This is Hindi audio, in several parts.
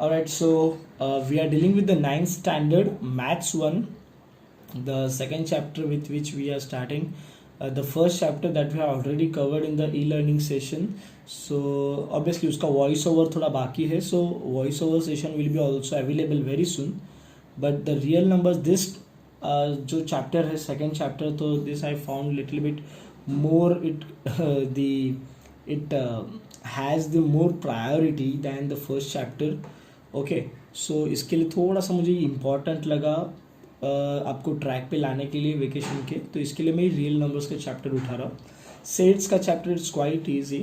Alright, so we are dealing with the 9th standard Maths 1, the second chapter with which we are starting. The first chapter that we have already covered in the e-learning session. So obviously उसका voice over थोड़ा बाकी है, so voice over session will be also available very soon. But the real numbers, this जो chapter है second chapter, तो this I found little bit more it has the more priority than the first chapter. Okay so इसके लिए थोड़ा सा मुझे इम्पॉर्टेंट लगा आपको ट्रैक पे लाने के लिए वेकेशन के, तो इसके लिए मैं रियल नंबर्स का चैप्टर उठा रहा हूँ. सेट्स का chapter it's quite easy.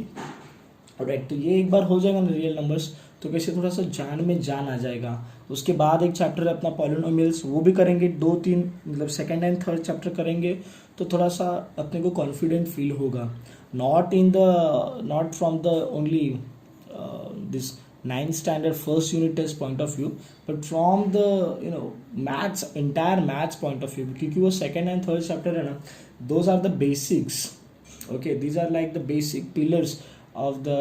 Right, तो ये एक बार हो जाएगा ना रियल नंबर्स, तो कैसे थोड़ा सा जान में जान आ जाएगा. उसके बाद एक चैप्टर है अपना पॉलिनोमियल्स, वो भी करेंगे. 2-3 मतलब सेकेंड एंड थर्ड चैप्टर करेंगे, तो थोड़ा सा अपने को कॉन्फिडेंट फील होगा. Not from the only this 9th standard first unit test point of view, but from the maths, entire maths point of view, क्योंकि वो second and third chapter है ना, those are the basics. Okay, these are like the basic pillars of the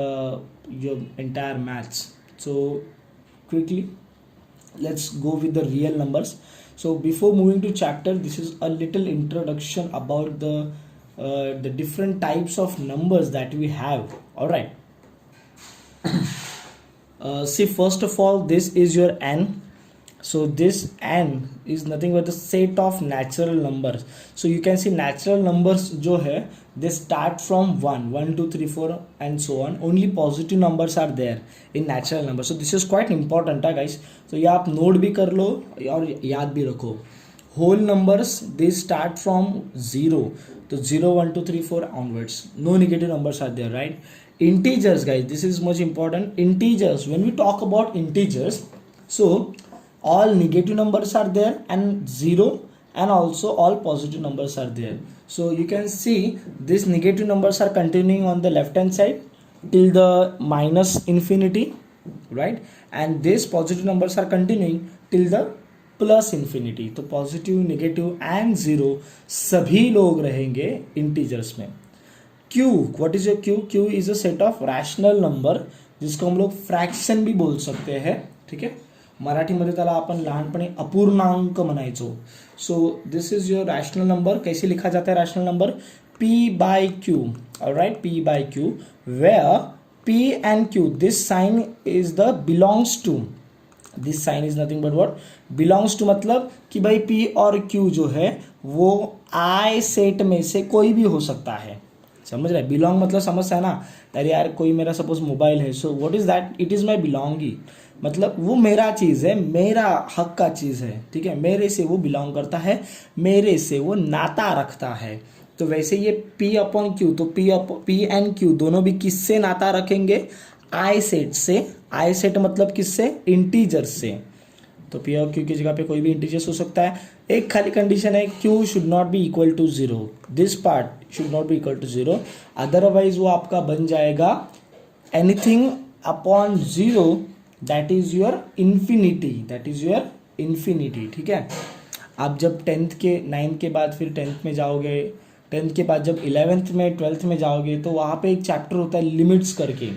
your entire maths. So quickly let's go with the real numbers. So before moving to chapter, this is a little introduction about the different types of numbers that we have. All right. See, first of all, this is your n. So this n is nothing but the set of natural numbers. So you can see natural numbers जो है, they start from 1, 2, 3, 4 and so on. Only positive numbers are there in natural numbers. So this is quite important guys. So ये आप नोट भी कर लो और याद भी रखो. Whole numbers, they start from 0. So 0, 1, 2, 3, 4 onwards. No negative numbers are there, right? Integers guys, this is much important. Integers, when we talk about integers, so all negative numbers are there and 0, and also all positive numbers are there. So you can see these negative numbers are continuing on the left hand side till the minus infinity, right? And these positive numbers are continuing till the plus infinity. तो पॉजिटिव, नेगेटिव एंड जीरो सभी लोग रहेंगे इंटीजर्स में. Q, what is your Q? Q is a set of rational number, जिसको हम लोग फ्रॅक्शन भी बोल सकते हैं. ठीक आहे, मराठीमध्ये त्याला आपण लहानपणी अपूर्णांक म्हणायचो. So this is your rational number. कैसे लिखा जाता है rational number? P by Q. Alright, P by Q, where P and Q, this sign is the belongs to. This sign is nothing but what? Belongs to. मतलब कि भाई पी और क्यू जो है वो आई सेट में से कोई भी हो सकता है. समझ रहे? बिलोंग मतलब समझता है ना. अरे यार कोई मेरा सपोज मोबाइल है, so what is that? It is my belonging. मतलब वो मेरा चीज है, मेरा हक का चीज है. ठीक है, मेरे से वो बिलोंग करता है, मेरे से वो नाता रखता है. तो वैसे ये पी अपॉन क्यू, तो पी एंड क्यू दोनों भी किससे नाता रखेंगे? आई सेट से. आई सेट मतलब किससे? इंटीजर से. तो पी और क्यू की जगह पे कोई भी इंटीजर्स हो सकता है. एक खाली कंडीशन है, Q should not be equal to 0. This part should not be equal to 0, otherwise वो आपका बन जाएगा anything upon 0, that is your infinity. That is your infinity. ठीक है, आप जब 10th के 9th के बाद फिर 10th में जाओगे, 10th के बाद जब 11th में 12th में जाओगे, तो वहाँ पे एक चैप्टर होता है लिमिट्स करके.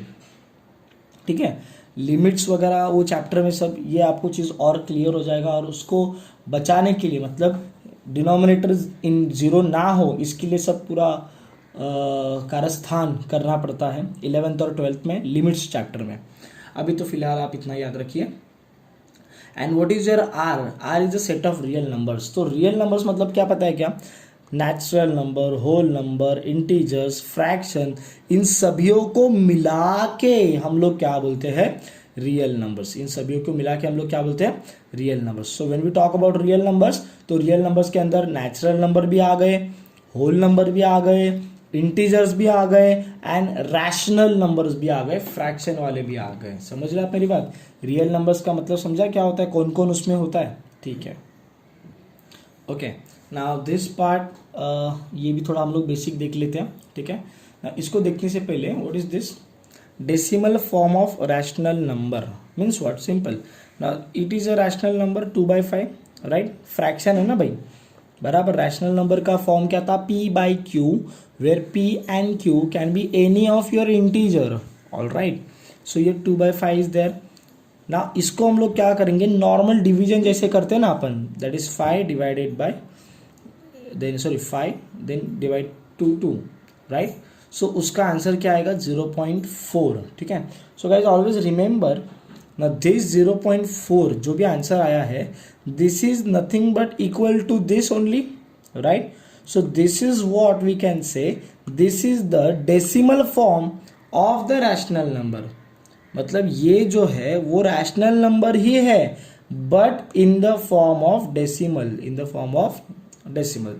ठीक है, लिमिट्स वगैरह वो चैप्टर में सब ये आपको चीज़ और क्लियर हो जाएगा. और उसको बचाने के लिए, मतलब डिनोमिनेटर इन 0 ना हो, इसके लिए सब पूरा कारस्थान करना पड़ता है 11th और 12th में लिमिट्स चैप्टर में. अभी तो फिलहाल आप इतना याद रखिए. And what is your R? R is a set of real numbers. तो रियल नंबर्स मतलब क्या पता है क्या? Natural number, whole number, integers, fraction, इन सभियों को मिला के हम लोग क्या बोलते हैं? Real numbers. इन सभियों को मिला के हम लोग क्या बोलते हैं? Real numbers. So when we talk about real numbers, तो रियल नंबर्स के अंदर नेचुरल नंबर भी आ गए, होल नंबर भी आ गए, इंटीजर्स भी आ गए एंड रैशनल नंबर्स भी आ गए, फ्रैक्शन वाले भी आ गए. समझ रहे आप मेरी बात? रियल नंबर्स का मतलब समझा क्या होता है, कौन कौन उसमें होता है? ठीक है, ओके. नाउ दिस पार्ट, ये भी थोड़ा हम लोग बेसिक देख लेते हैं. ठीक है, इसको देखने से पहले, what is this? Decimal form of rational number means what? Simple. Now it is a rational number 2/5, right? Fraction है ना भाई, बराबर. रैशनल नंबर का फॉर्म क्या था? P by Q, where P and Q can be any of your integer. All right, so ये 2/5 इज देयर. ना इसको हम लोग क्या करेंगे, नॉर्मल डिवीजन जैसे करते हैं ना अपन, that is 5 divided by then 5 then divide 2 right. So उसका आंसर क्या आएगा 0.4. ठीक है. सो गाइज ऑलवेज रिमेंबर ना दिस 0.4 जो भी आंसर आया है this is nothing but equal to this only right. So this is what we can say this is the decimal form of the rational number. मतलब ये जो है वो रैशनल नंबर ही है but in the form of decimal, in the form of decimal.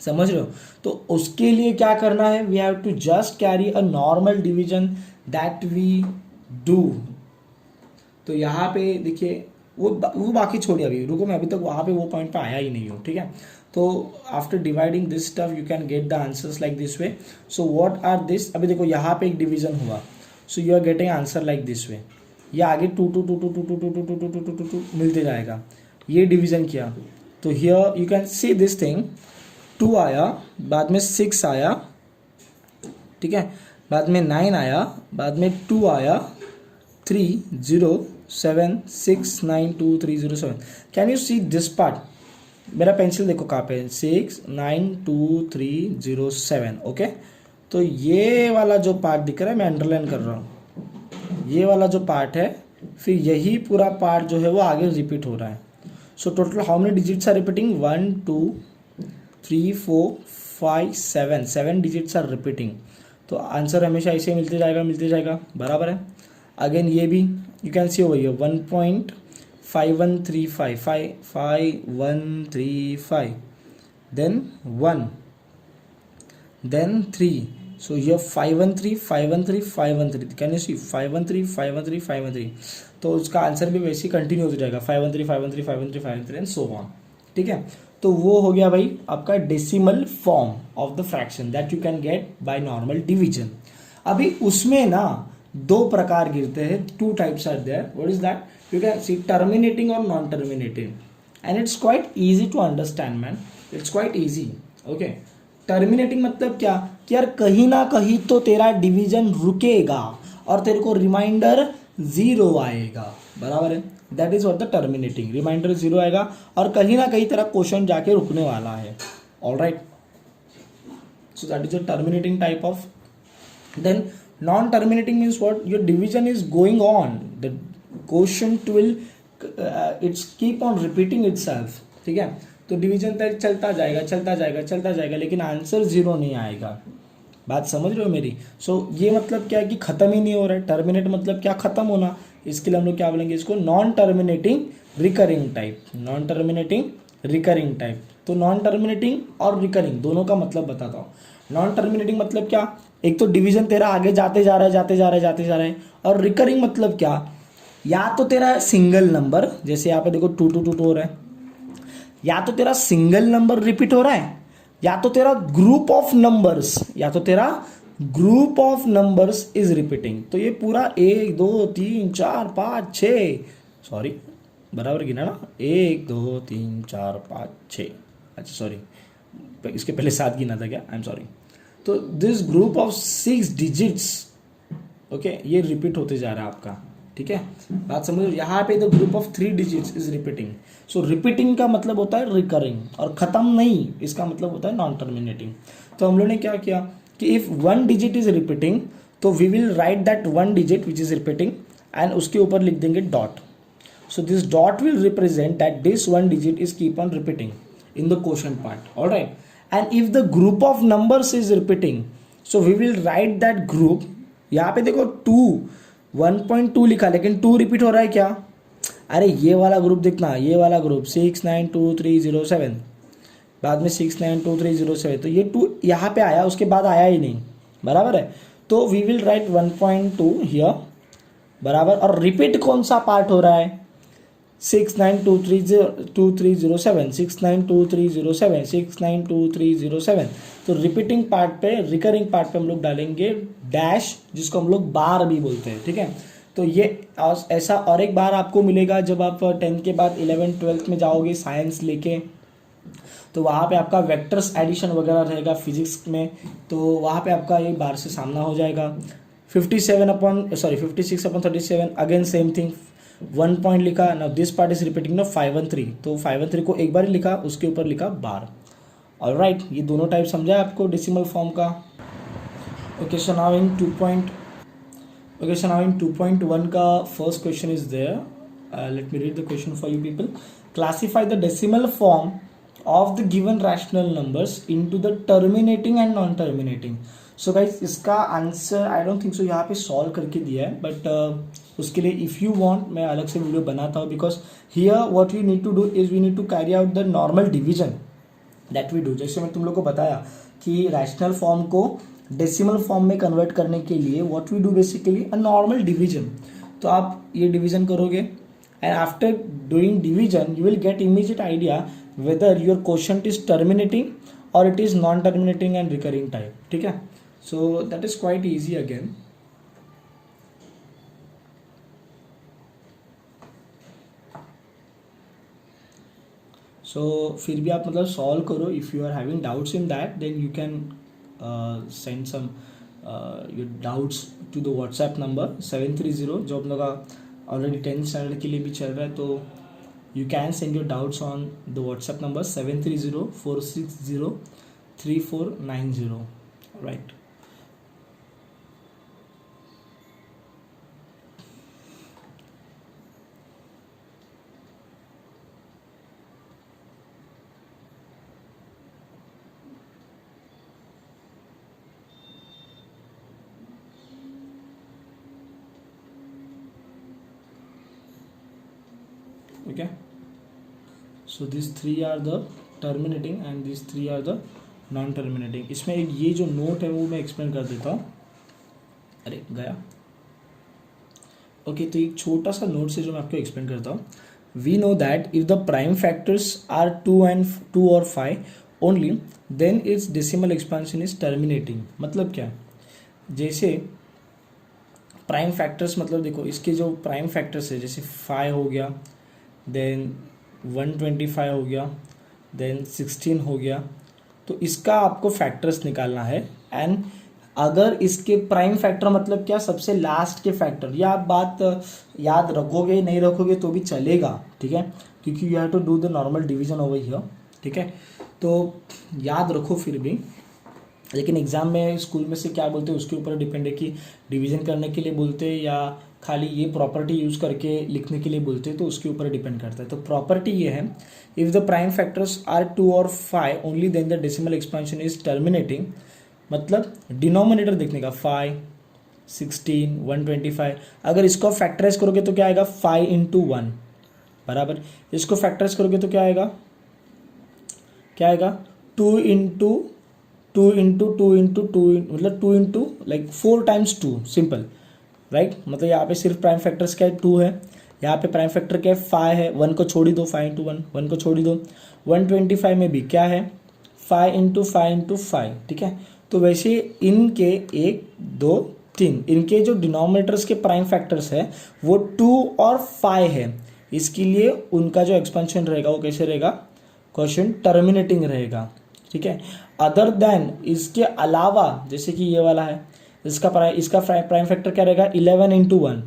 समझ रहे हो. तो उसके लिए क्या करना है, we have to just carry a normal division that we do. तो यहाँ पे देखिए वो बाकी छोड़िए, अभी रुको, मैं अभी तक वहाँ पे वो पॉइंट पे आया ही नहीं हूँ. ठीक है. तो after dividing this stuff you can get the answers like this way. So what are this, अभी देखो यहाँ पे एक डिवीजन हुआ. So you are getting answer like this way. ये आगे 2 2 2 2 2 2 2 2 2 2 2 2 मिलते जाएगा. ये डिवीजन किया तो here you can see this thing. 2 आया, बाद में 6 आया, ठीक है, बाद में 9 आया, बाद में 2 आया, 3 0 7 6 9 2 3 0 7. Can you see this part. मेरा पेंसिल देखो कहाँ पे, 6 9 2 3 0 7. ओके. तो ये वाला जो पार्ट दिख रहा है मैं अंडरलाइन कर रहा हूँ, ये वाला जो पार्ट है, फिर यही पूरा पार्ट जो है वो आगे रिपीट हो रहा है. So total how many digits are repeating, 1 2 3 4 5 7, 7 digits are repeating. तो आंसर हमेशा ऐसे मिलते जाएगा बराबर है. अगेन ये भी you can see over here 1.5135 5135 then 1 then 3. So here 513 513 513. Can you see 513 513 513. तो उसका आंसर भी वैसे ही कंटिन्यू हो जाएगा 513 513 513 513 एंड सो ऑन. ठीक है. तो वो हो गया भाई आपका decimal form of the fraction that you can get by normal division. अभी उसमें ना 2 प्रकार गिरते हैं, 2 types are there. What is that, you can see terminating और non terminating and it's quite easy to understand man. It's quite easy. Okay. Terminating मतलब क्या कि यार कहीं ना कहीं तो तेरा डिवीजन रुकेगा और तेरे को रिमाइंडर 0 आएगा. बराबर है. That is what the terminating. Remainder 0 आएगा और कहीं ना कहीं तेरा क्वेश्चन जाके रुकने वाला है. Alright. So that is the terminating type of. Then non terminating means what, your division is going on, the question will it's keep on repeating itself. ठीक है. तो डिवीजन तक चलता जाएगा लेकिन आंसर 0 नहीं आएगा. बात समझ रहे हो मेरी. सो ये मतलब क्या है कि खत्म ही नहीं हो रहा है. टर्मिनेट मतलब क्या, खत्म होना. इसके लिए हम लोग क्या बोलेंगे इसको, non terminating recurring type. Non terminating recurring type. तो नॉन टर्मिनेटिंग और रिकरिंग दोनों का मतलब बताता हूँ. नॉन टर्मिनेटिंग मतलब क्या, एक तो डिवीजन तेरा आगे जाते जा रहा है. और रिकरिंग मतलब क्या, या तो तेरा सिंगल नंबर, जैसे यहाँ पे देखो 2 2 2 2 हो रहा है, या तो तेरा सिंगल नंबर रिपीट हो रहा है, या तो तेरा group of numbers is repeating. तो ये पूरा 1 2 3 4 5 6, सॉरी बराबर गिना ना, 1 2 3 4 5 6, अच्छा सॉरी इसके पहले 7 गिना था क्या, आई एम सॉरी. तो this group of 6 digits, okay, ये रिपीट होते जा रहा है आपका. ठीक है. बात समझ. यहाँ पे the group of 3 digits is repeating. So repeating का मतलब होता है रिकरिंग और खत्म नहीं, इसका मतलब होता है नॉन टर्मिनेटिंग. तो हम लोगों ने क्या किया कि इफ 1 डिजिट इज रिपीटिंग तो we will write that 1 digit which is repeating and उसके ऊपर लिख देंगे dot. So this dot will represent that this 1 digit is keep on repeating in the question part. Alright. And if the group of numbers is repeating so we will write that group. यहाँ पे देखो 1.2 लिखा लेकिन 2 रिपीट हो रहा है क्या, अरे ये वाला ग्रुप देखना, ये वाला ग्रुप 6 9 2 3 0 7, बाद में 6 9 2 3 0 7. तो ये 2 यहाँ पे आया, उसके बाद आया ही नहीं. बराबर है. तो वी विल राइट 1.2 हियर. बराबर. और रिपीट कौन सा पार्ट हो रहा है, 6 9 2 3 0 7 6 9 2 3 0 7 6 9 2 3 0 7. तो रिपीटिंग पार्ट पे, रिकरिंग पार्ट पे हम लोग डालेंगे डैश, जिसको हम लोग बार भी बोलते हैं. ठीक है. तो ये ऐसा और एक बार आपको मिलेगा जब आप 10th के बाद 11th 12th में जाओगे साइंस लेके, तो वहाँ पे आपका वेक्टर्स एडिशन वगैरह रहेगा फिजिक्स में. तो वहाँ पे आपका ये बार से सामना हो जाएगा. 56 upon 37 again same thing. 1 point लिखा ना, दिस पार्ट इज रिपीटिंग ना 513, तो 513 को एक बार ही लिखा, उसके ऊपर लिखा बार। ऑलराइट, ये दोनों टाइप समझा आपको डेसिमल फॉर्म का। ओके सो नाउ इन 2.1 का first question is there, let me read the question for you people. Classify the decimal form of the given rational numbers into the terminating and non terminating. So guys इसका answer I don't think so यहाँ पे सॉल्व करके दिया है, बट उसके लिए इफ़ यू वांट मैं अलग से वीडियो बनाता हूँ, because here what we need to do is we need to carry out the normal division that we do. जैसे मैं तुम लोग को बताया कि रैशनल फॉर्म को डेसिमल फॉर्म में कन्वर्ट करने के लिए what we do basically a normal division. तो आप ये डिवीजन करोगे and after doing division you will get immediate idea whether your quotient is terminating और it is non terminating and recurring type. ठीक है, so that is quite easy again. So फिर भी आप मतलब सॉल्व करो, if you are having doubts in that then you can send some your doubts to the WhatsApp number 730, जो हम लोग का ऑलरेडी 10th स्टैंडर्ड के लिए भी चल रहा है, तो you can send your doubts on the WhatsApp number 730-460-3490, right. Okay, so these three are the terminating and these three are the non terminating. इसमें एक ये जो नोट है वो मैं एक्सप्लेन कर देता हूँ। अरे गया। ओके, तो एक छोटा सा नोट से जो मैं आपको एक्सप्लेन करता हूँ। We know that if the prime factors are 2 और 5 only then its decimal expansion is terminating. मतलब क्या, जैसे प्राइम फैक्टर्स मतलब देखो इसके जो प्राइम फैक्टर्स है, जैसे 5 हो गया, देन 125 हो गया, देन 16 हो गया, तो इसका आपको फैक्टर्स निकालना है। एंड अगर इसके प्राइम फैक्टर मतलब क्या, सबसे लास्ट के फैक्टर, या आप बात याद रखोगे नहीं रखोगे तो भी चलेगा, ठीक है, क्योंकि you have to do the normal division over here. ठीक है, तो याद रखो फिर भी, लेकिन एग्जाम में स्कूल में से क्या बोलते हैं उसके ऊपर डिपेंड है कि डिवीजन करने के लिए बोलते हैं या खाली ये प्रॉपर्टी यूज करके लिखने के लिए बोलते हैं, तो उसके ऊपर डिपेंड करता है। तो प्रॉपर्टी ये है, if the prime factors are 2 और 5 only then the decimal expansion is terminating. मतलब डिनोमिनेटर देखने का 5, 16, 125, अगर इसको फैक्टराइज करोगे तो क्या आएगा 5 इंटू 1 बराबर, इसको फैक्टराइज करोगे तो क्या आएगा 2 इंटू 2 इंटू 2 इंटू 2 मतलब 2 into like 4 times 2 simple, right. मतलब यहाँ पे सिर्फ प्राइम फैक्टर्स क्या है 2 है, यहाँ पे प्राइम फैक्टर क्या है 5 है, 1 को छोड़ ही दो, 5 इंटू 1 को छोड़ ही दो। 125 में भी क्या है 5 इंटू 5 इंटू 5, ठीक है। तो वैसे इनके 1, 2, 3 इनके जो डिनोमिनेटर्स के प्राइम फैक्टर्स है वो 2 और 5 है, इसके लिए उनका जो एक्सपेंशन रहेगा वो कैसे रहेगा, क्वेश्चन टर्मिनेटिंग रहेगा। ठीक है, अदर देन इसके अलावा जैसे कि ये वाला है, इसका प्राइम फैक्टर क्या रहेगा 11 इंटू 1,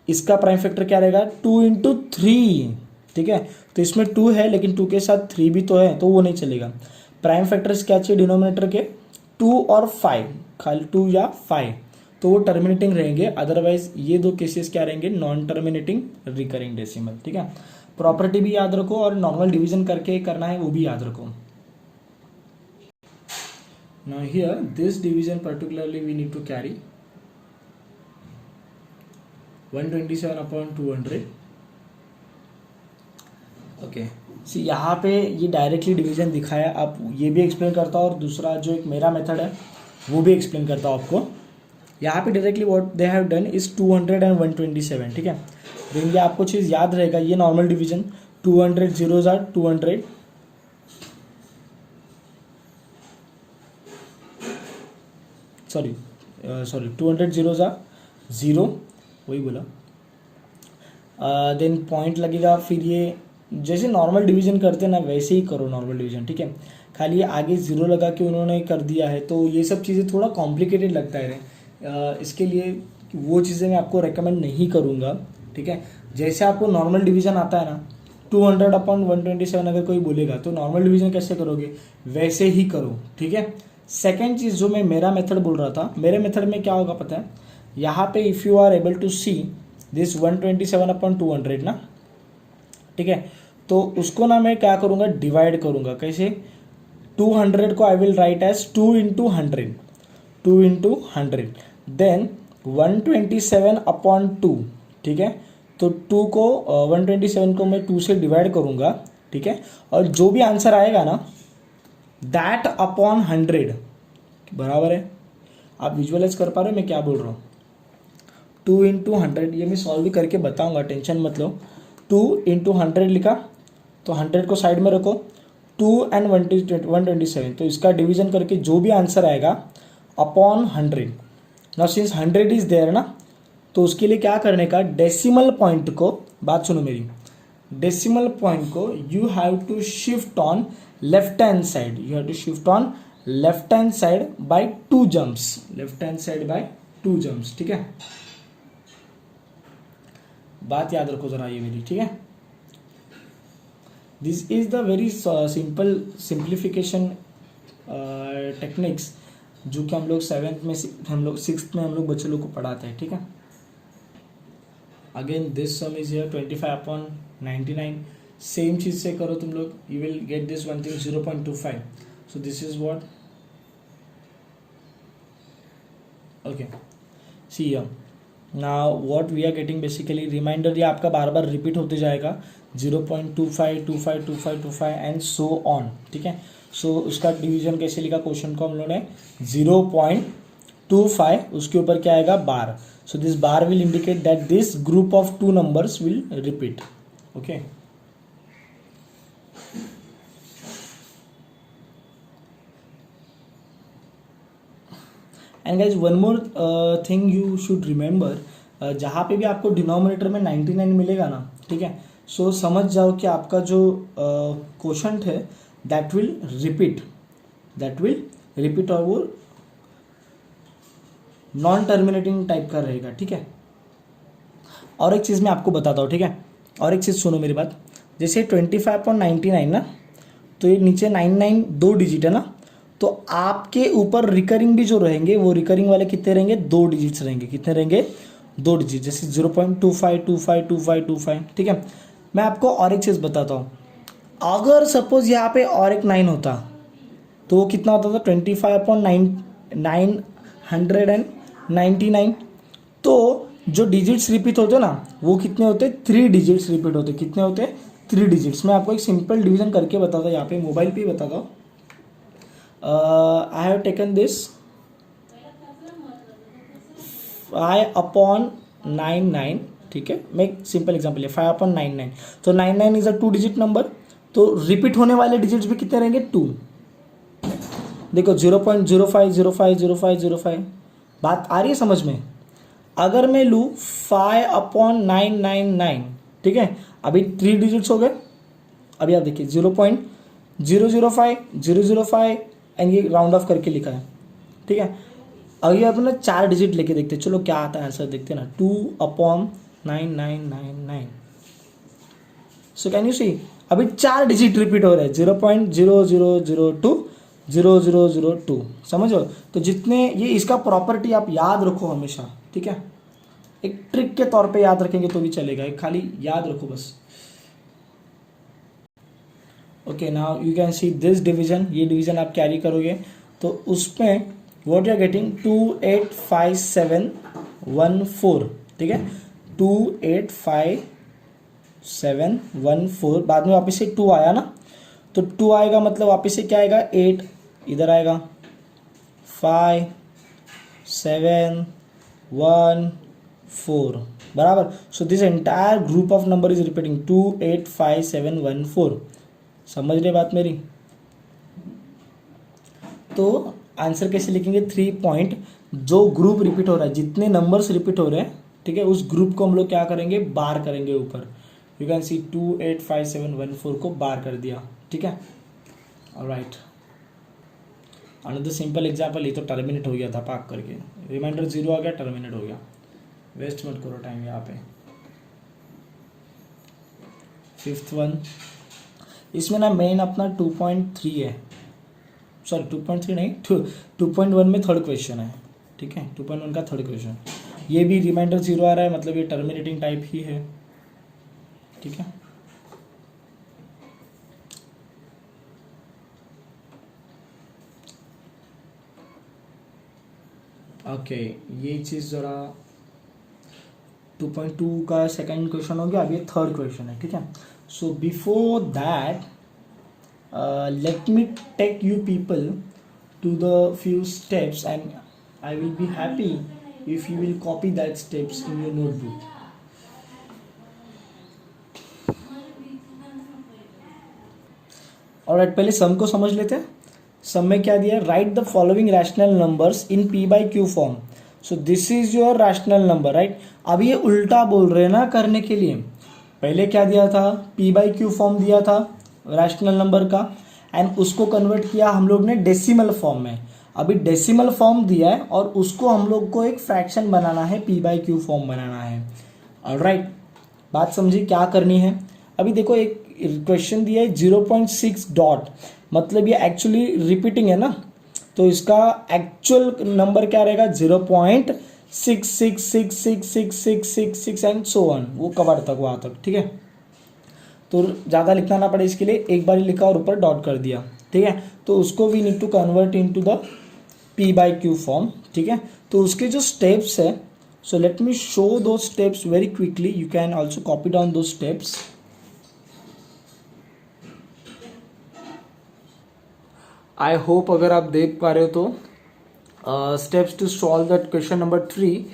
इसका प्राइम फैक्टर क्या रहेगा 2 इंटू 3। ठीक है, तो इसमें 2 है लेकिन 2 के साथ 3 भी तो है, तो वो नहीं चलेगा। प्राइम फैक्टर्स क्या चाहिए डिनोमिनेटर के 2 और 5, खाली 2 या 5, तो वो टर्मिनेटिंग रहेंगे। अदरवाइज ये दो केसेस क्या रहेंगे, नॉन टर्मिनेटिंग रिकरिंग डेसिमल। ठीक है, प्रॉपर्टी भी याद रखो और नॉर्मल डिवीजन करके करना है वो भी याद रखो। Now here this division particularly we need to carry 127/200। Okay, सी यहाँ पे ये डायरेक्टली डिवीजन दिखाया, आप ये भी एक्सप्लेन करता हूँ और दूसरा जो एक मेरा मेथड है वो भी एक्सप्लेन करता हूँ आपको। यहाँ पे directly what they have done is 200 and 127। ठीक है, तो ये आपको चीज़ याद रहेगा, ये normal division 200 zeros are 200, sorry 200 zeros are 0, वही बोला। देन पॉइंट लगेगा, फिर ये जैसे नॉर्मल डिवीजन करते हैं ना वैसे ही करो नॉर्मल डिवीजन। ठीक है, खाली आगे ज़ीरो लगा के उन्होंने कर दिया है तो ये सब चीज़ें थोड़ा कॉम्प्लिकेटेड लगता है। इसके लिए वो चीज़ें मैं आपको रेकमेंड नहीं करूँगा, ठीक है। जैसे आपको नॉर्मल डिवीजन आता है ना, 200 अपॉन 127 अगर कोई बोलेगा तो नॉर्मल डिवीजन कैसे करोगे, वैसे ही करो, ठीक है। सेकेंड चीज़ जो मैं मेरा मेथड बोल रहा था, मेरे मेथड में क्या होगा पता है, यहाँ पे if you are able to see this 127 upon 200 ना, ठीक है, तो उसको ना मैं क्या करूँगा, डिवाइड करूँगा। कैसे, 200 को I will write as 2 into 100, 2 into 100, then 127 upon 2, ठीक है। तो 2 को 127 को मैं 2 से डिवाइड करूँगा, ठीक है, और जो भी आंसर आएगा ना दैट अपॉन 100 बराबर है। आप विजुअलाइज कर पा रहे हो मैं क्या बोल रहा हूँ, 2 इंटू 100, ये मैं सॉल्व भी करके बताऊंगा, टेंशन मत लो। 2 इंटू 100 लिखा, तो 100 को साइड में रखो, 2 एंड 127, तो इसका डिवीजन करके जो भी आंसर आएगा upon 100। Now since 100 is there ना, तो उसके लिए क्या करने का, डेसिमल पॉइंट को, बात सुनो मेरी, डेसिमल पॉइंट को you have to shift on left hand side, you have to shift on left hand side by 2 jumps, left hand side by 2 jumps, ठीक है। बात याद रखो जरा ये मेरी, ठीक है। This is the very simple simplification techniques जो कि हम लोग 7th में, हम लोग 6th में हम लोग बच्चे लोग को पढ़ाते हैं, ठीक है। Again this sum is here 25 upon 99, same चीज से करो तुम लोग, you will get this one thing 0.25, so this is what, okay, see here now what we are getting, basically remainder ये आपका बार बार रिपीट होते जाएगा, 0.25 25 25 25 एंड सो ऑन, ठीक है। सो उसका डिवीजन कैसे लिखा, क्वेश्चन को हम लोगों ने 0.25, उसके ऊपर क्या आएगा, bar, so this bar will indicate that this group of 2 numbers will repeat, okay. And guys one more thing you should remember, जहाँ पे भी आपको डिनोमिनेटर में 99 मिलेगा ना, ठीक है, सो समझ जाओ कि आपका जो क्वोशंट है that will repeat, that will repeat, और वो नॉन टर्मिनेटिंग टाइप का रहेगा, ठीक है। और एक चीज़ मैं आपको बताता हूँ, ठीक है, और एक चीज़ सुनो मेरी बात, जैसे 25/99 ना, तो ये नीचे 99 2 डिजिट है ना, तो आपके ऊपर रिकरिंग भी जो रहेंगे वो रिकरिंग वाले कितने रहेंगे, 2 डिजिट्स रहेंगे, कितने रहेंगे, 2 डिजिट, जैसे 0.25 25 25 25, ठीक है। मैं आपको और एक चीज़ बताता हूँ, अगर सपोज यहाँ पे और एक 9 होता तो वो कितना होता था, 25/999, तो जो डिजिट्स रिपीट होते ना वो कितने होते, 3 डिजिट्स रिपीट होते, कितने होते, 3 डिजिट्स। मैं आपको एक सिंपल डिवीजन करके बताता हूँ, यहाँ पे मोबाइल पे ही बताता हूँ। I have taken this 5/99, ठीक है, मैं एक सिंपल एग्जाम्पल है, 5/99, तो 99 इज अ 2 डिजिट नंबर, तो रिपीट होने वाले डिजिट्स भी कितने रहेंगे, 2। देखो 0.05 05 05 05, बात आ रही है समझ में। अगर मैं लूँ 5/999, ठीक है, अभी 3 डिजिट्स हो गए, अभी आप देखिए 0.005 005 एंड ये राउंड ऑफ करके लिखा है, ठीक है। अभी आप ना 4 डिजिट लेके देखते हैं, चलो क्या आता है आंसर देखते हैं ना, 2/9999, सो कैन यू सी, अभी 4 डिजिट रिपीट हो रहे हैं, 0.0002 0002, समझो। तो जितने ये इसका प्रॉपर्टी आप याद रखो हमेशा, ठीक है, एक ट्रिक के तौर पे याद रखेंगे तो भी चलेगा, एक खाली याद रखो बस। Okay, now you can see this division, ये डिवीजन आप कैरी करोगे तो उसमें व्हाट यू आर गेटिंग 285714, ठीक है, 285714, बाद में वापस से 2 आया ना, तो 2 आएगा मतलब वापस से क्या आएगा, 8 इधर आएगा, 5 7 1 4 बराबर। So this entire group of number is repeating 285714, समझ रहे बात मेरी। तो आंसर कैसे लिखेंगे, 3 पॉइंट, जो ग्रुप रिपीट हो रहा है, जितने नंबर्स रिपीट हो रहे हैं, ठीक है, उस ग्रुप को हम लोग क्या करेंगे, बार करेंगे ऊपर। यू कैन सी 285714 को बार कर दिया, ठीक है, ऑलराइट। अनदर सिंपल एग्जाम्पल, ये तो टर्मिनेट हो गया था पाक करके, रिमाइंडर 0 आ गया, टर्मिनेट हो गया, वेस्ट मत करो टाइम यहाँ पे। फिफ्थ वन, इसमें ना मेन अपना 2.3 है, सॉरी 2.3 नहीं, 2.1 में थर्ड क्वेश्चन है, ठीक है, 2.1 का थर्ड क्वेश्चन। ये भी रिमाइंडर जीरो आ रहा है, मतलब ये टर्मिनेटिंग टाइप ही है, ठीक है। ओके, ये चीज़ ज़रा 2.2 का सेकंड क्वेश्चन हो गया, अब ये थर्ड क्वेश्चन है, ठीक है। So before that let me take you people to the few steps, and I will be happy if you will copy that steps in your notebook. Alright, पहले सम को समझ लेते हैं। सम में क्या दिया है, right the following rational numbers in P by Q form. So this is your rational number, right. अब ये उल्टा बोल रहे हैं ना करने के लिए, पहले क्या दिया था, पी बाई क्यू फॉर्म दिया था रैशनल नंबर का, एंड उसको कन्वर्ट किया हम लोग ने डेसिमल फॉर्म में। अभी डेसिमल फॉर्म दिया है और उसको हम लोग को एक फ्रैक्शन बनाना है, पी बाई क्यू फॉर्म बनाना है। ऑलराइट, बात समझी क्या करनी है। अभी देखो एक क्वेश्चन दिया है 0.6 डॉट, मतलब ये एक्चुअली रिपीटिंग है ना, तो इसका एक्चुअल नंबर क्या रहेगा 0.66666666 एंड सो ऑन, वो कवर तक वहाँ तक, ठीक है। तो ज़्यादा लिखना ना पड़े इसके लिए, एक बार ही लिखा और ऊपर डॉट कर दिया, ठीक है। तो उसको we need to convert into the P by Q form, ठीक है। तो उसके जो स्टेप्स है, so let me show those steps very quickly, you can also copy down those steps. I hope अगर आप देख पा रहे हो तो steps to solve that question number 3,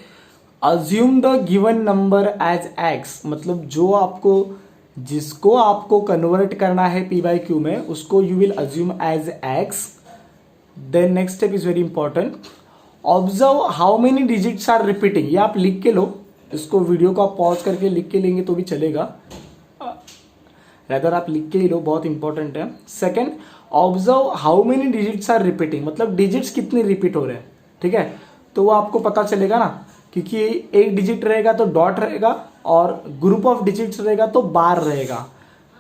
assume the given number as X, मतलब जो आपको जिसको आपको कन्वर्ट करना है पी बाई क्यू में, उसको you will assume as X. Then next step is very important, observe how many digits are repeating. ये आप लिख के लो, इसको वीडियो को आप पॉज करके लिख के लेंगे तो भी चलेगा, रेदर आप लिख के ही लो, बहुत इंपॉर्टेंट है। Second, observe how many digits are repeating, मतलब डिजिट्स कितने रिपीट हो रहे हैं, ठीक है। तो वो आपको पता चलेगा ना, क्योंकि एक डिजिट रहेगा तो डॉट रहेगा और ग्रुप ऑफ डिजिट्स रहेगा तो बार रहेगा,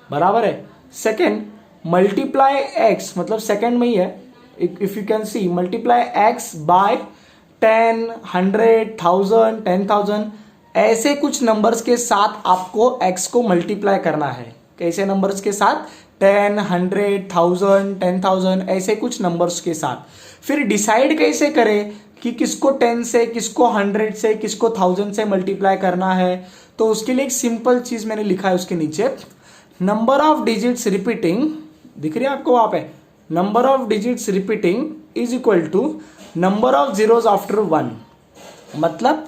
बराबर है। सेकेंड, मल्टीप्लाई एक्स, मतलब सेकेंड में ही है, if you can see multiply X by 10, 100, 1000, 10,000, ऐसे कुछ नंबर्स के साथ आपको एक्स को मल्टीप्लाई करना है। कैसे नंबर्स के साथ, 10, 100, 1000, 10,000, ऐसे कुछ नंबर्स के साथ। फिर डिसाइड कैसे करें कि किसको 10 से, किसको 100 से, किसको 1000 से मल्टीप्लाई करना है। तो उसके लिए एक सिंपल चीज मैंने लिखा है उसके नीचे, नंबर ऑफ डिजिट्स रिपीटिंग, दिख रही है आपको वहां पे, number of digits repeating is equal to number of zeros after 1। मतलब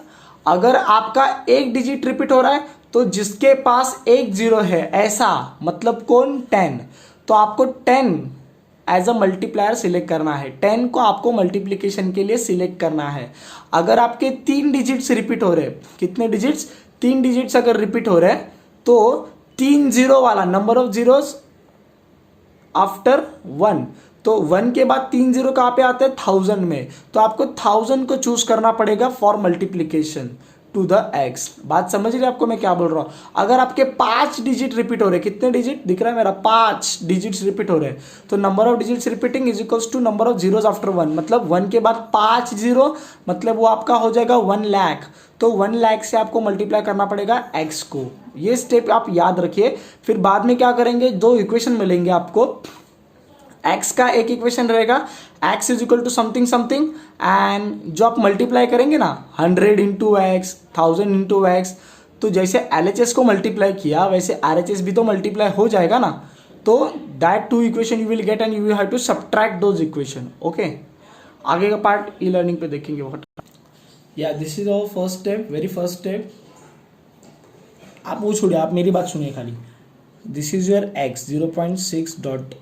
अगर आपका एक डिजिट रिपीट हो रहा है तो जिसके पास एक जीरो है, ऐसा मतलब कौन, 10, तो आपको 10 एज अ मल्टीप्लायर सिलेक्ट करना है, 10 को आपको मल्टीप्लीकेशन के लिए सिलेक्ट करना है। अगर आपके 3 डिजिट्स रिपीट हो रहे, कितने डिजिट्स, 3 डिजिट्स अगर रिपीट हो रहे तो 3 जीरो वाला, नंबर ऑफ जीरोस आफ्टर 1, तो 1 के बाद 3 जीरो कहां पे आते हैं, 1000 में, तो आपको 1000 को चूज करना पड़ेगा for multiplication to the x. बात समझ रहे आपको मैं क्या बोल रहा हूं। अगर आपके 5 डिजिट रिपीट हो रहे, कितने डिजिट दिख रहा है मेरा, 5 डिजिट्स रिपीट हो रहे, तो number of digits repeating is equals to number of zeros after 1, मतलब 1 के बाद 5 जीरो, मतलब वो आपका हो जाएगा 1 लाख। तो 1 लाख से आपको मल्टीप्लाई करना पड़ेगा एक्स को। ये स्टेप आप याद रखिए। फिर बाद में क्या करेंगे, 2 इक्वेशन मिलेंगे आपको, x का एक इक्वेशन रहेगा, x is equal to something something, and जो आप मल्टीप्लाई करेंगे ना 100 इंटू एक्स, 1000 इंटू एक्स, तो जैसे LHS को मल्टीप्लाई किया वैसे RHS भी तो मल्टीप्लाई हो जाएगा ना। तो that 2 equation you will get and you will have to subtract those equation. Okay, आगे का पार्ट ई लर्निंग पे देखेंगे। What yeah this is our first step, very first step. आप वो छोड़िए, आप मेरी बात सुनिए खाली। This is your x 0.6 dot,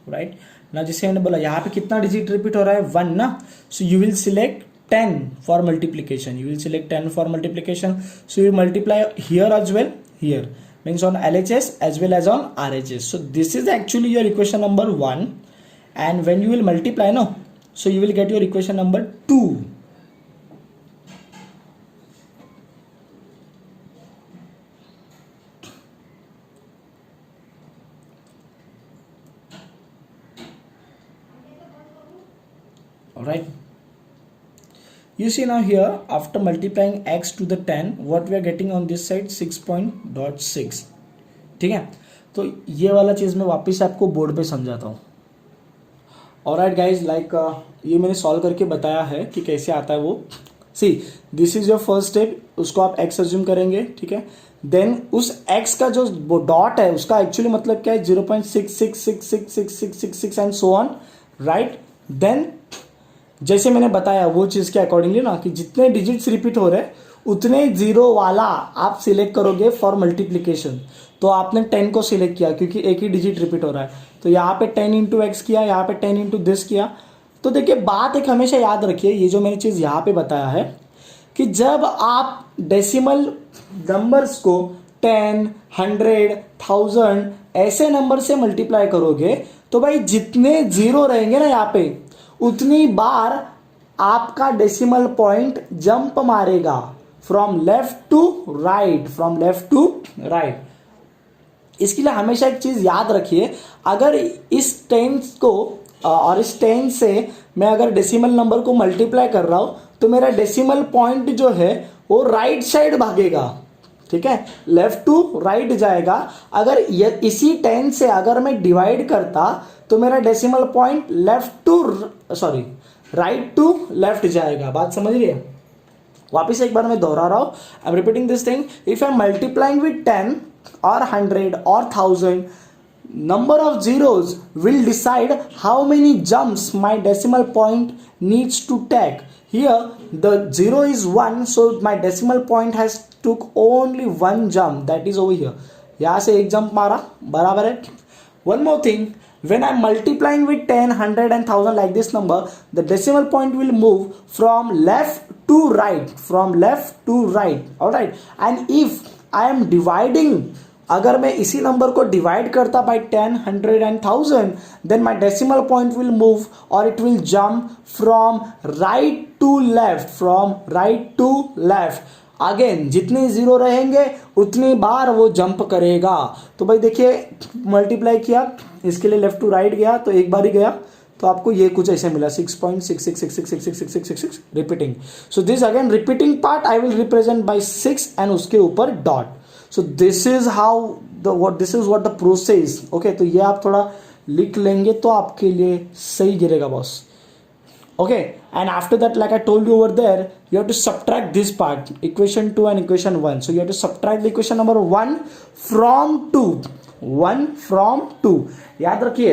right ना, जैसे मैंने बोला यहाँ पे कितना डिजिट रिपीट हो रहा है, 1 ना, so you will select 10 for multiplication, you will select 10 for multiplication, so you multiply here as well, here means on LHS as well as on RHS. So this is actually your equation number 1, and when you will multiply, no, so you will get your equation number 2. Alright, you see now here after multiplying x to the 10 what we are getting on this side 6.6. ठीक है, तो ये वाला चीज़ मैं वापस आपको बोर्ड पे समझाता हूँ. ऑलराइट गाइज, लाइक ये मैंने सॉल्व करके बताया है कि कैसे आता है वो. See this is your first step, उसको आप x अज्यूम करेंगे. ठीक है, देन उस x का जो डॉट है उसका एक्चुअली मतलब क्या है 0.66666666 and so on. Right, then जैसे मैंने बताया वो चीज़ के अकॉर्डिंगली ना कि जितने डिजिट्स रिपीट हो रहे हैं उतने जीरो वाला आप सिलेक्ट करोगे फॉर मल्टीप्लीकेशन. तो आपने 10 को सिलेक्ट किया क्योंकि एक ही डिजिट रिपीट हो रहा है, तो यहाँ पे 10 इंटू एक्स किया, यहाँ पे 10 इंटू दिस किया. तो देखिए बात एक हमेशा याद रखिए, ये जो मैंने चीज़ यहाँ पे बताया है कि जब आप डेसिमल नंबर्स को 10, 100, 1000 ऐसे नंबर से मल्टीप्लाई करोगे तो भाई जितने जीरो रहेंगे ना यहाँ पे उतनी बार आपका डेसिमल पॉइंट जंप मारेगा from left to right, from left to right. इसके लिए हमेशा एक चीज याद रखिए, अगर इस 10 को और इस 10 से मैं अगर डेसिमल नंबर को मल्टीप्लाई कर रहा हूं तो मेरा डेसिमल पॉइंट जो है वो राइट साइड भागेगा. ठीक है, लेफ्ट टू राइट जाएगा. अगर इसी 10 से अगर मैं डिवाइड करता तो मेरा decimal point right to left जाएगा. बात समझ रही है? वापिस एक बार मैं दोहरा रहा हूं, I am repeating this thing. If I am multiplying with 10 or 100 or 1000, number of zeros will decide how many jumps my decimal point needs to take. Here the 0 is 1, so my decimal point has took only one jump, that is over here. यहाँ से एक जंप मारा, बराबर है. One more thing, when I'm multiplying with 10, 100 and 1000 like this number, the decimal point will move from left to right, from left to right. Alright, and if I am dividing, अगर मैं इसी नंबर को डिवाइड करता by 10, 100 and 1000, then my decimal point will move और it will jump from right to left, from right to left. Again जितने जीरो रहेंगे उतनी बार वो जंप करेगा. तो भाई देखिए मल्टीप्लाई किया, इसके लिए लेफ्ट टू राइट गया तो एक बार ही गया, तो आपको ये कुछ ऐसे मिला 6.66666666 repeating. So this again repeating part I will represent by 6 and उसके ऊपर dot. So this is how this is what the process. Okay, तो ये आप थोड़ा लिख लेंगे तो आपके लिए सही गिरेगा boss. Okay, and after that like I told you over there you have to subtract this part, equation 2 and equation 1. So you have to subtract the equation number 1 from 2. 1 from 2. याद रखिए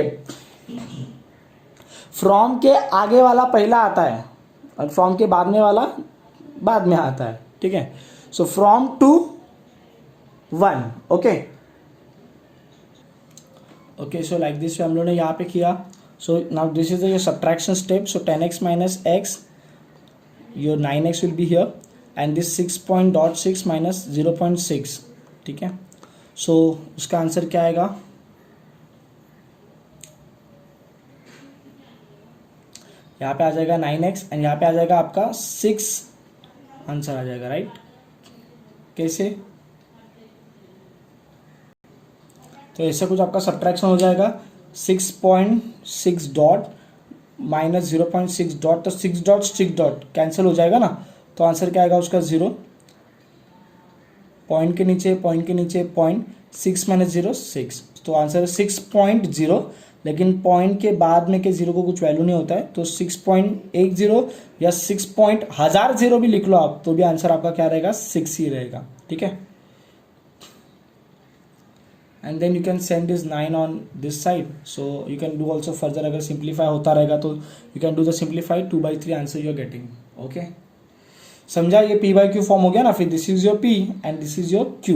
फ्रॉम के आगे वाला पहला आता है और फ्रॉम के बाद में वाला बाद में आता है. ठीक है, so from to 1. Okay okay, so like this हम लोगों ने यहाँ पे किया. So now this is your subtraction step. So 10x minus x, your 9x will be here and this 6.6 minus 0.6. ठीक है, सो उसका आंसर क्या आएगा? यहाँ पे आ जाएगा 9x एंड यहाँ पे आ जाएगा आपका 6 आंसर आ जाएगा. राइट, कैसे? तो ऐसा कुछ आपका सब्ट्रैक्शन हो जाएगा. 6.6 डॉट माइनस 0.6 डॉट, तो 6 डॉट 6 डॉट कैंसिल हो जाएगा ना, तो आंसर क्या आएगा उसका 0. पॉइंट के नीचे पॉइंट 6 माइनस 0 6, तो आंसर है 6.0. लेकिन पॉइंट के बाद में के जीरो को कुछ वैल्यू नहीं होता है, तो 6.10 या 6.1000 जीरो भी लिख लो आप तो भी आंसर आपका क्या रहेगा 6 ही रहेगा. ठीक है, and then you can send this 9 on this side, so you can do also further. अगर simplify होता रहेगा तो you can do the simplified 2/3 answer you are getting. okay, समझा? ये p by q फॉर्म हो गया ना. फिर this is your p and this is your q.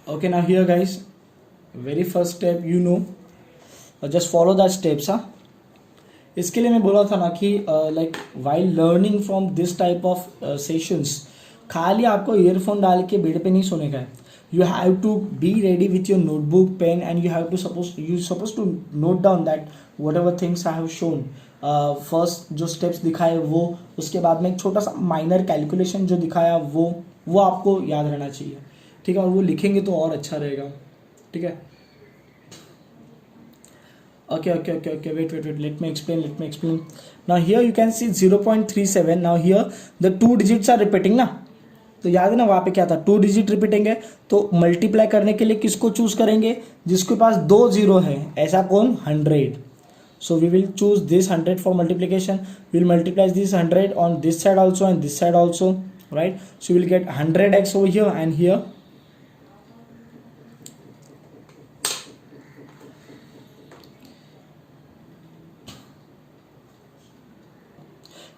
okay, now here guys, very first step you know, just follow that steps. हाँ, इसके लिए मैं बोला था ना कि like while learning from this type of sessions, खाली आपको ईयरफोन डाल के बेड पे नहीं सोने का है. You have to be ready with your notebook, pen, and you have to supposed to note down that whatever things I have shown. First जो steps दिखाए वो, उसके बाद में एक छोटा सा minor calculation जो दिखाया वो आपको याद रहना चाहिए. ठीक है, और वो लिखेंगे तो और अच्छा रहेगा. ठीक है, Okay, wait, let me explain. Now here you can see 0.37. Now here the two digits are repeating ना, तो याद है ना वहाँ पे क्या था, टू डिजिट रिपीटिंग है, तो मल्टीप्लाई करने के लिए किसको चूज करेंगे, जिसके पास दो जीरो है, ऐसा कौन, 100. So we will choose this 100 for multiplication. We will multiply this 100 on this side also and this side also, right? So we will get 100x over here and here.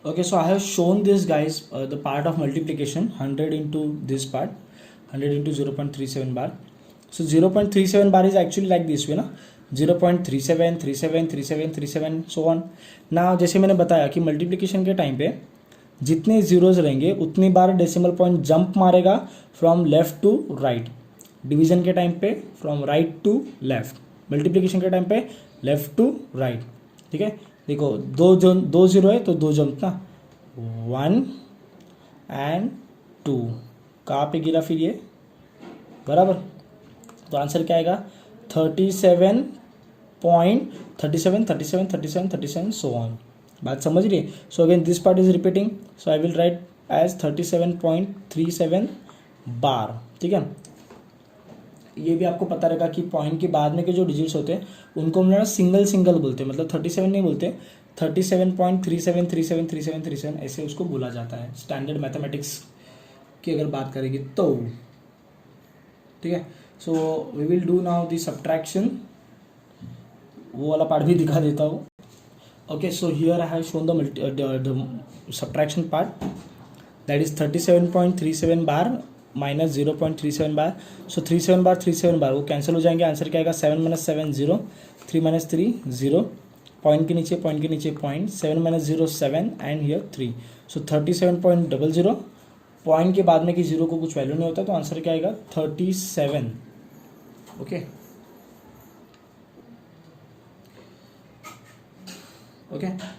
Okay, so I have shown this, guys, the part of multiplication, 100 into this part, 100 into 0.37 bar. So 0.37 bar is actually like this way ना, 0.37 37 37 37 so on. Now जैसे मैंने बताया कि मल्टीप्लिकेशन के टाइम पे जितने जीरोज रहेंगे उतनी बार डेसिमल पॉइंट जंप मारेगा from left to right. Division के टाइम पे from right to left, multiplication के टाइम पे लेफ्ट टू राइट. ठीक है, देखो दो जीरो है तो दो जंप ना, 1 एंड 2. कहाँ पे गिरा फिर ये, बराबर. तो आंसर क्या आएगा, 37.37 सो ऑन. बात समझ रही है. So again this part is repeating, so I will write as 37.37 bar. ठीक है, ये भी आपको पता रहेगा कि पॉइंट के बाद में के जो डिजिट्स होते हैं उनको हम लोग सिंगल बोलते हैं, मतलब 37 नहीं बोलते, 37.37373737 ऐसे उसको बोला जाता है स्टैंडर्ड मैथमेटिक्स की अगर बात करेंगे तो. ठीक है, so we will do now the subtraction. वो वाला पार्ट भी दिखा देता हूँ. Okay, so here I have shown the subtraction part, that is 37.37 bar minus 0.37 bar. So 37 bar वो कैंसिल हो जाएंगे. आंसर क्या आएगा, 7 - 7 0, 3 - 3 0, पॉइंट के नीचे point, 7 - 0 7 and here 3. So 37.00. Point के बाद में कि जीरो को कुछ वैल्यू नहीं होता, तो आंसर क्या आएगा, 37. Okay,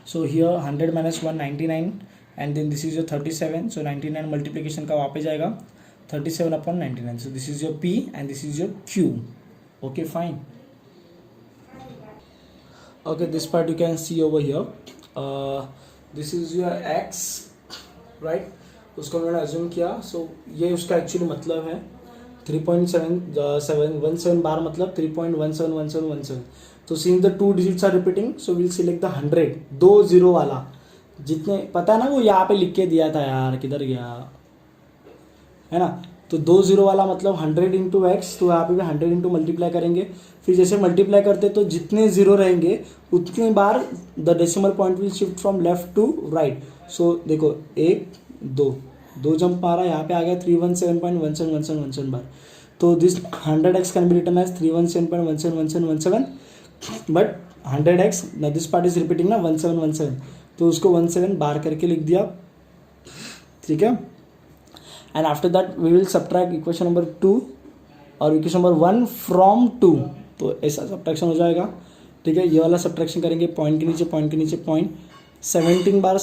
so here 100 - 1 99 and then this is your 37. So 99 multiplication का वहाँ पे जाएगा 37/99. So this is your P and this is your Q. Okay, fine. Okay, this part you can see over here. This is your X, right? उसको मैंने assume किया. So ये उसका actually मतलब है 3.717 बार, मतलब 3.171717. तो since the two digits are repeating, so we'll select the 100, दो जीरो वाला. जितने पता है ना, वो यहाँ पे लिख के दिया था यार, किधर गया है ना. तो दो जीरो वाला मतलब 100 इंटू एक्स, तो यहाँ पे भी 100 इंटू मल्टीप्लाई करेंगे. फिर जैसे मल्टीप्लाई करते तो जितने जीरो रहेंगे उतनी बार the decimal point will shift from left to right. So देखो 1 2 जंप मारा, यहाँ पे आ गया 317.1717 बार. तो this 100x can be written as 317.171717, but 100x this part is repeating ना 1717, तो उसको 17 बार करके लिख दिया. ठीक है, and after that we will subtract equation number 2 और equation number 1 from 2. तो ऐसा सब्ट्रैक्शन हो जाएगा. ठीक है, ये वाला सब्ट्रैक्शन करेंगे पॉइंट के नीचे पॉइंट, 17 बार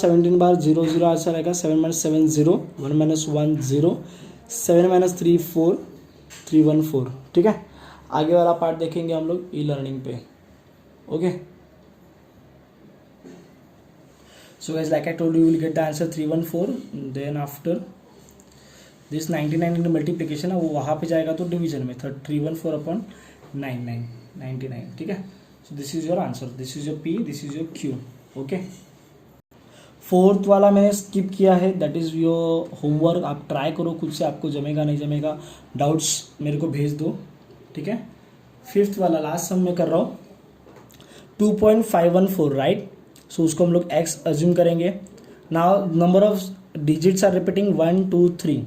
0 0 आंसर आएगा. 7 - 7 0, 1 - 1 0, 7 - 3 4, 3 1 4. ठीक है, आगे वाला पार्ट देखेंगे हम लोग ई लर्निंग पे. Okay, so guys like I told you will get the answer 314. Then after this 99 into multiplication है वो वहाँ पे जाएगा तो डिवीजन में 314/99. ठीक है, सो this is your answer, this is your P, this is your Q. Okay, fourth वाला मैंने स्किप किया है, दैट इज योर होमवर्क. आप ट्राई करो खुद से, आपको जमेगा नहीं जमेगा, डाउट्स मेरे को भेज दो. ठीक है, फिफ्थ वाला लास्ट सम में कर रहा हूँ, 2.514, राइट. सो उसको हम लोग x अज्यूम करेंगे. Now number of digits are repeating 1 2 3.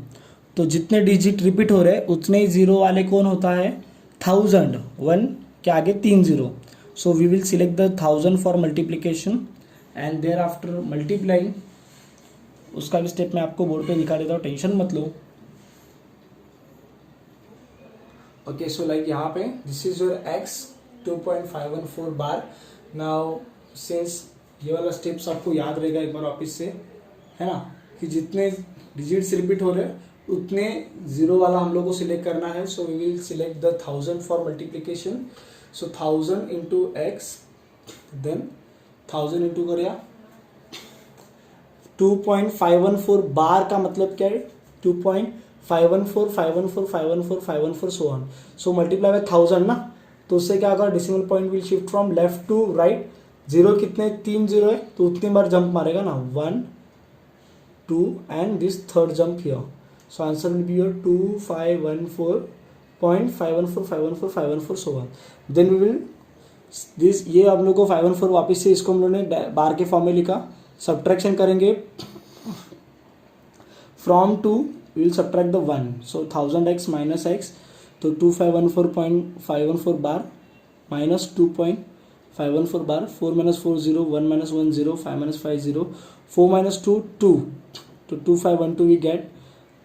तो जितने डिजिट रिपीट हो रहे हैं उतने ही जीरो वाले कौन होता है, 1000. 1 के आगे 3 zero. So we will select the 1000 for multiplication and thereafter multiplying. उसका भी स्टेप मैं आपको बोर्ड पे दिखा देता हूँ, टेंशन मत लो. ओके, सो लाइक यहाँ पे this is your x 2.514 bar. Now since ये वाला स्टेप्स आपको याद रहेगा एक बार वापिस से, है ना, कि जितने डिजिट्स रिपीट हो रहे हैं उतने जीरो वाला हम लोग को सिलेक्ट करना है. So we will select the 1000 for multiplication. So 1000 into X then 1000 into करूया 2.514 बार का मतलब क्या है 2.514 so on. So multiply by 1000 ना, तो उससे क्या होगा decimal point will shift from left to right. Zero कितने 3 जीरो है तो उतनी बार जंप मारेगा ना 1 2 and this third jump here. So answer will be your 2514.514 so on. Then we will this ये हम लोग को 514 वापस से इसको हम लोगों ने बार के फॉर्म में लिखा. सब्ट्रैक्शन करेंगे from 2 will subtract the 1. So 1000x minus x तो 2514.514 बार माइनस 2.514 बार. 4 माइनस 4 0 1 माइनस 1 0 5 माइनस 5 0 4 माइनस 2 2 तो 2512 वी गेट.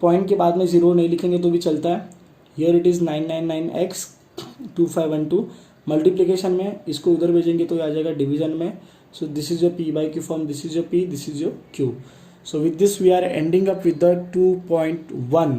पॉइंट के बाद में जीरो नहीं लिखेंगे तो भी चलता है. Here it is 999x 2512. Multiplication में इसको उधर भेजेंगे तो आ जाएगा डिवीजन में. सो this is your p by q form, this is your p, this is your q. So with this we are ending up with the 2.1.